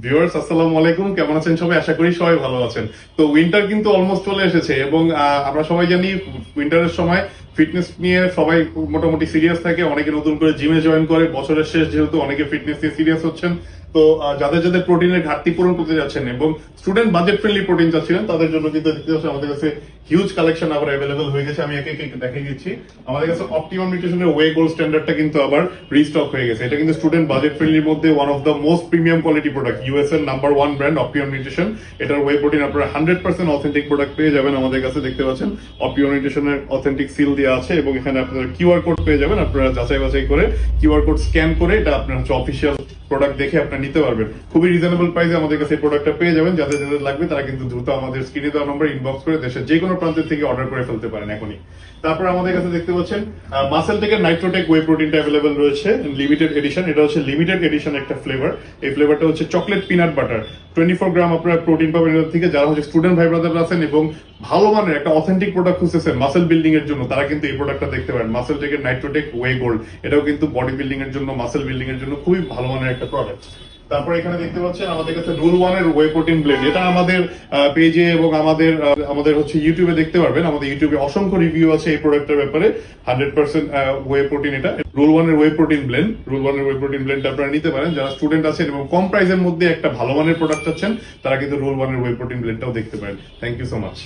Viewers আসসালামু আলাইকুম, কেমন আছেন সবাই? আশা করি সবাই ভালো আছেন। তো উইন্টার কিন্তু অলমোস্ট চলে এসেছে এবং আমরা সবাই জানি উইন্টারের সময় ফিটনেস নিয়ে সবাই মোটামুটি সিরিয়াস থাকে, অনেকে নতুন করে জিমে জয়েন করে। বছরের শেষ যেহেতু অনেকে ফিটনেস নিয়ে সিরিয়াস হচ্ছেন, তো যাদের যাদের প্রোটিনের ঘাটতি পূরণ করতে যাচ্ছেন এবং স্টুডেন্ট বাজেট ফ্রেন্ডলি প্রোটিন চাচ্ছিলেন, তাদের জন্য কিন্তু দেখতে পাচ্ছেন আমাদের কাছে হিউজ কালেকশন আবার অ্যাভেলেবল হয়ে গেছে। আমি একে একে দেখিয়ে দিচ্ছি। আমাদের কাছে অপটিমাম নিউট্রিশনের ওয়ে গোল্ড স্ট্যান্ডার্ডটা কিন্তু আবার রিস্টক হয়ে গেছে। এটা কিন্তু স্টুডেন্ট বাজেট ফ্রেন্ডলির মধ্যে one of the most premium quality product, US এর নাম্বার 1 ব্র্যান্ড অপটিমাম নিউট্রিশন। এটার ওয়ে প্রোটিন আপনারা 100% অথেন্টিক প্রোডাক্ট পেয়ে যাবেন আমাদের কাছে। দেখতে পাচ্ছেন অপটিমাম নিউট্রিশনের অথেন্টিক সিল দেওয়া আছে এবং এখানে আপনারা কিউআর কোড পেয়ে যাবেন। আপনারা যাচাই বাছাই করে কিউআর কোড স্ক্যান করে এটা আপনার হচ্ছে অফিসিয়াল প্রোডাক্ট দেখে আপনারা নিতে পারবেন। খুবই রিজনেবল প্রাইসে আমাদের কাছে এই প্রোডাক্টটা পেয়ে যাবেন। যাদের যাদের লাগবে তারা কিন্তু দ্রুত আমাদের স্ক্রিনে দেওয়া নম্বর ইনবক্স করে দেশের যে কোনো প্রান্ত থেকে অর্ডার করে ফেলতে পারেন এখনই। তারপর আমাদের কাছে দেখতে পাচ্ছেন মাসেল টেকের নাইট্রোটেক ওয়ে প্রোটিনটা অ্যাভেলেবল রয়েছে লিমিটেড এডিশন। এটা হচ্ছে লিমিটেড এডিশন একটা ফ্লেভার। এই ফ্লেভারটা হচ্ছে চকলেট পিনাট বাটার। 24 গ্রাম আপনারা প্রোটিন পাবেন এর থেকে। যারা হচ্ছে স্টুডেন্ট ভাই ব্রাদার আছেন এবং ভালো মানের একটা অথেন্টিক প্রোডাক্ট খুঁজতেছেন মাসেল বিল্ডিং এর জন্য, তারা কিন্তু এই প্রোডাক্টটা দেখতে পারেন। মাসেল টেকের নাইট্রোটেক ওয়ে গোল্ড, এটাও কিন্তু বডি বিল্ডিং এর জন্য, মাসেল বিল্ডিং এর জন্য খুবই ভালো মানের একটা প্রোডাক্ট। তারপর এখানে দেখতে পাচ্ছেন আমাদের কাছে রুল 1 এর ওয়ে প্রোটিন ব্লেন্ড। এটা আমাদের পেজে এবং আমাদের হচ্ছে ইউটিউবে দেখতে পারবেন। আমাদের ইউটিউবে অসংখ্য রিভিউ আছে এই প্রোডাক্টের ব্যাপারে। 100% ওয়ে প্রোটিন। এটা রুল 1 এর ওয়ে প্রোটিন ব্লেন্ড। রুল 1 এর ওয়ে প্রোটিন ব্লেন্ড আপনারা নিতে পারেন। যারা স্টুডেন্ট আছেন এবং কম প্রাইসের মধ্যে একটা ভালো মানের প্রোডাক্ট চাচ্ছেন, তারা কিন্তু রুল 1 এর ওয়ে প্রোটিন ব্লেন্ডটাও দেখতে পারেন। Thank you so much.